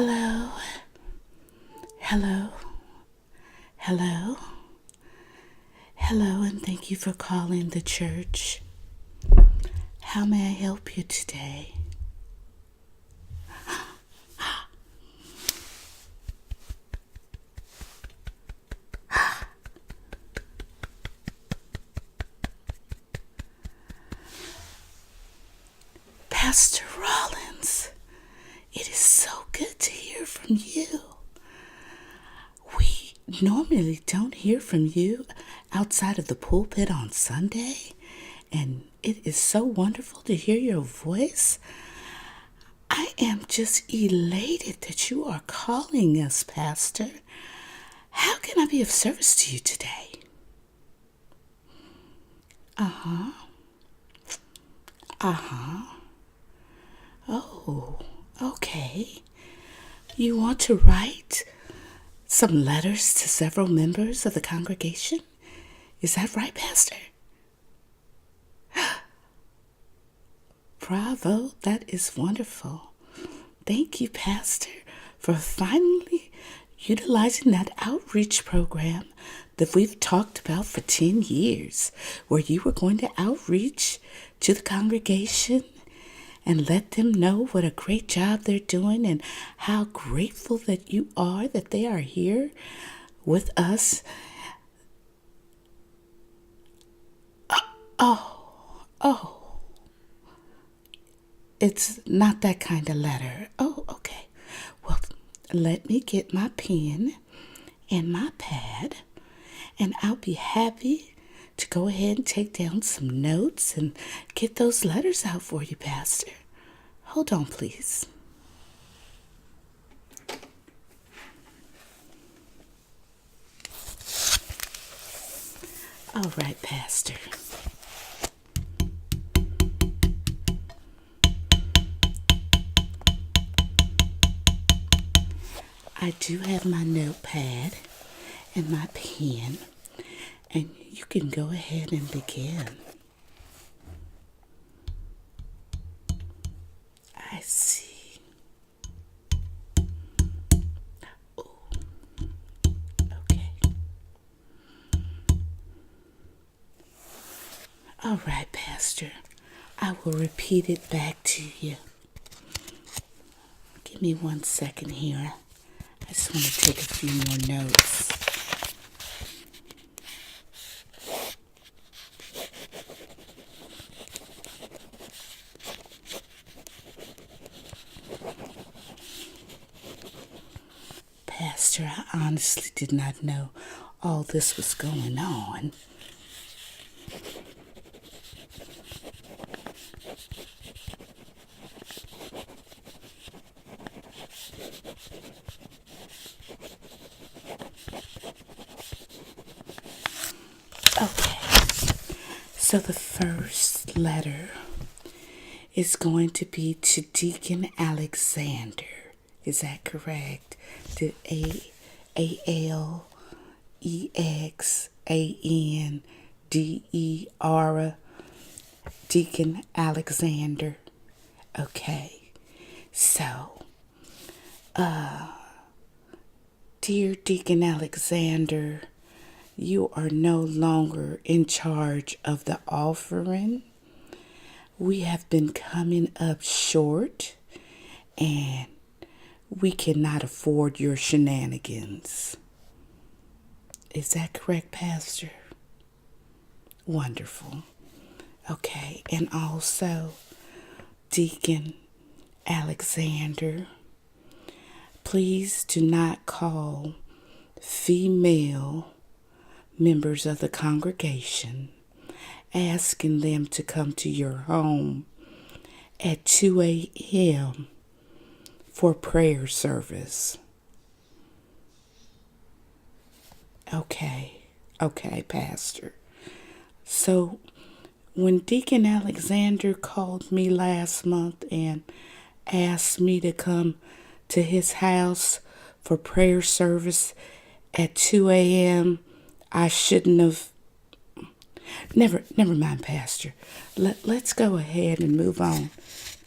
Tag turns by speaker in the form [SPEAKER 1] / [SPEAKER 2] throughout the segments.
[SPEAKER 1] Hello, hello, hello, hello, and thank you for calling the church. How may I help you today? Pastor Rollins, it is so good to hear from you. We normally don't hear from you outside of the pulpit on Sunday, and it is so wonderful to hear your voice. I am just elated that you are calling us, Pastor. How can I be of service to you today? Oh, okay. You want to write some letters to several members of the congregation? Is that right, Pastor? Bravo, that is wonderful. Thank you, Pastor, for finally utilizing that outreach program that we've talked about for 10 years, where you were going to outreach to the congregation and let them know what a great job they're doing and how grateful that you are that they are here with us. Oh, it's not that kind of letter. Oh, okay. Well, let me get my pen and my pad, and I'll be happy to go ahead and take down some notes and get those letters out for you, Pastor. Hold on, please. All right, Pastor. I do have my notepad and my pen, and you can go ahead and begin. I see. Oh, okay. All right, Pastor. I will repeat it back to you. Give me 1 second here. I just want to take a few more notes. Pastor, I honestly did not know all this was going on. Okay, so the first letter is going to be to Deacon Alexander. Is that correct? The Alexander, Deacon Alexander. Okay, so, dear Deacon Alexander, you are no longer in charge of the offering. We have been coming up short, and we cannot afford your shenanigans. Is that correct, Pastor? Wonderful. Okay, and also, Deacon Alexander, please do not call female members of the congregation asking them to come to your home at 2 a.m. for prayer service. Okay, Pastor. So, when Deacon Alexander called me last month and asked me to come to his house for prayer service at 2 a.m., I shouldn't have. Never mind, Pastor. Let's go ahead and move on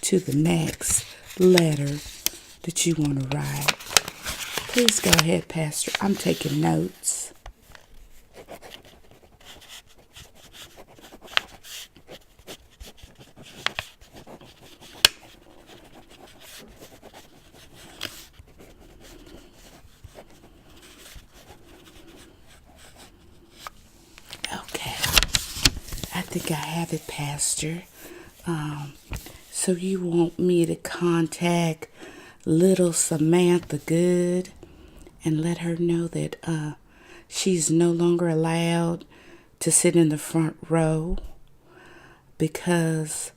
[SPEAKER 1] to the next letter that you want to write. Please go ahead, Pastor. I'm taking notes. Okay. I think I have it, Pastor. So you want me to contact little Samantha Good and let her know that she's no longer allowed to sit in the front row because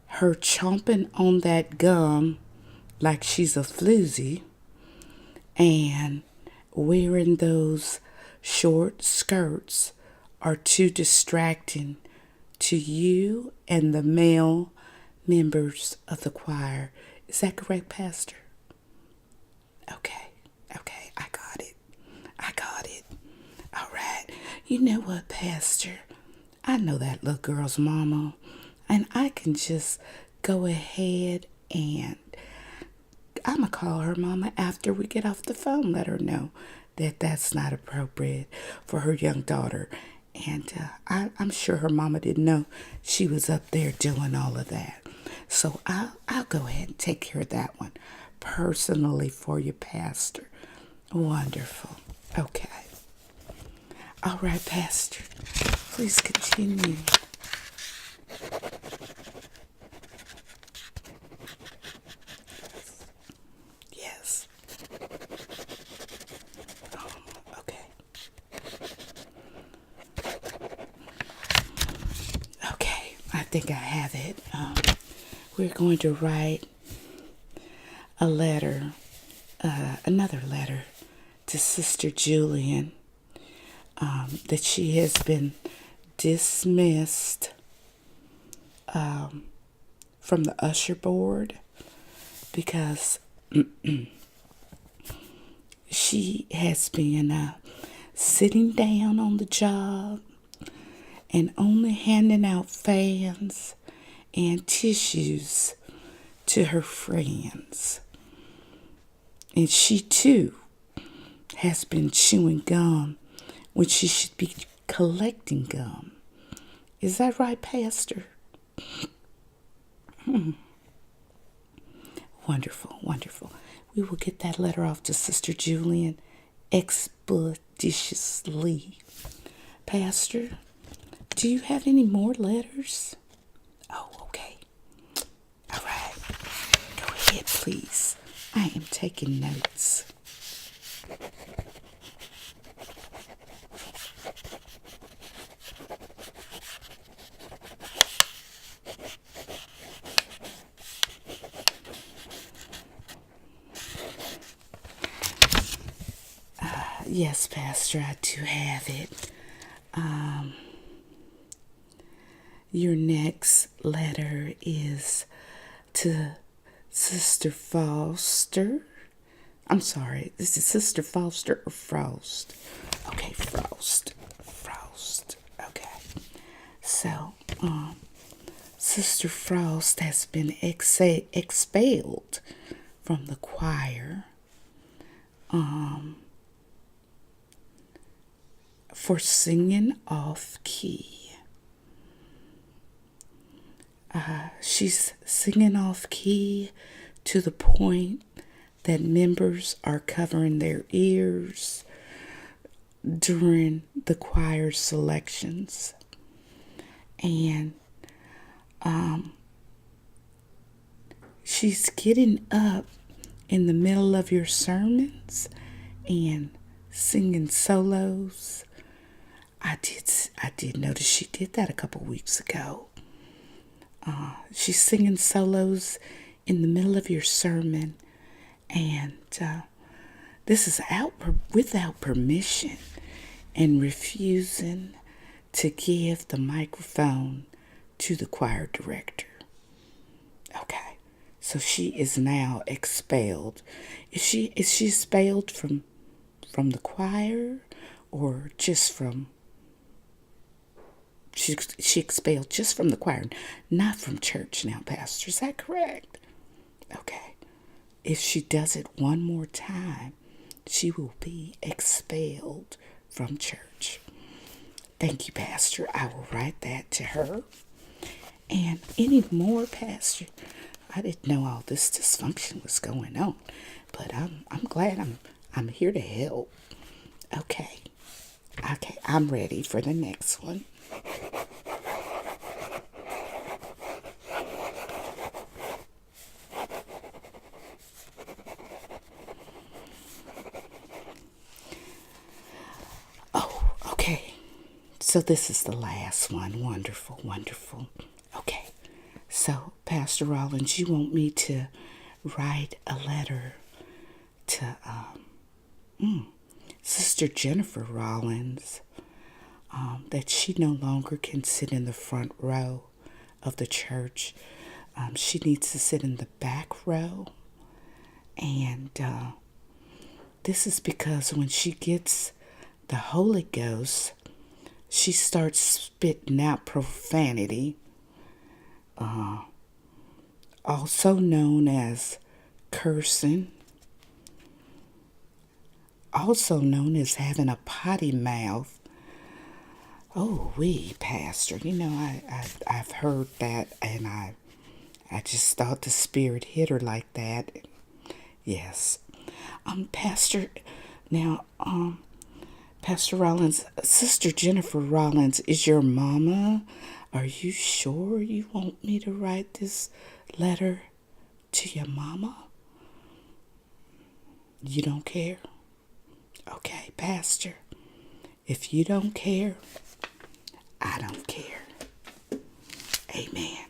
[SPEAKER 1] her chomping on that gum like she's a floozy and wearing those short skirts are too distracting to you and the male members of the choir. Is that correct, Pastor? Okay, I got it. All right. You know what, Pastor? I know that little girl's mama, and I can just go ahead and I'm going to call her mama after we get off the phone, let her know that that's not appropriate for her young daughter. And I'm sure her mama didn't know she was up there doing all of that. So I'll go ahead and take care of that one personally for you, Pastor. Wonderful. Okay. All right, Pastor. Please continue. Yes. Okay. Okay. I think I have it. We're going to write a letter, another letter to Sister Julian, that she has been dismissed from the usher board because she has been sitting down on the job and only handing out fans and tissues to her friends. And she too has been chewing gum when she should be collecting gum. Is that right, Pastor? Wonderful. We will get that letter off to Sister Julian expeditiously. Pastor, do you have any more letters? Oh, okay. All right. Go ahead, please. I am taking notes. Yes, Pastor, I do have it. Your next letter is to Sister Foster. I'm sorry, this is Sister Foster or Frost? Okay, Frost. Okay. So, Sister Frost has been expelled from the choir for singing off key. She's singing off key to the point that members are covering their ears during the choir selections. And she's getting up in the middle of your sermons and singing solos. I did notice she did that a couple weeks ago. She's singing solos in the middle of your sermon, and this is without permission and refusing to give the microphone to the choir director. Okay, so she is now expelled. Is she expelled from the choir or just from? She expelled just from the choir, not from church now, Pastor. Is that correct? Okay. If she does it one more time, she will be expelled from church. Thank you, Pastor. I will write that to her. And any more, Pastor? I didn't know all this dysfunction was going on, but I'm glad I'm here to help. Okay. Okay, I'm ready for the next one. Oh, okay. So this is the last one. Wonderful, wonderful. Okay. So, Pastor Rollins, you want me to write a letter to Sister Jennifer Rollins that she no longer can sit in the front row of the church. She needs to sit in the back row. And this is because when she gets the Holy Ghost, she starts spitting out profanity, also known as cursing, also known as having a potty mouth. Oh, Pastor, I've heard that, and I just thought the Spirit hit her like that. Yes. Pastor, now, Pastor Rollins, Sister Jennifer Rollins is your mama. Are you sure you want me to write this letter to your mama? You don't care? Okay, Pastor. If you don't care, I don't care. Amen.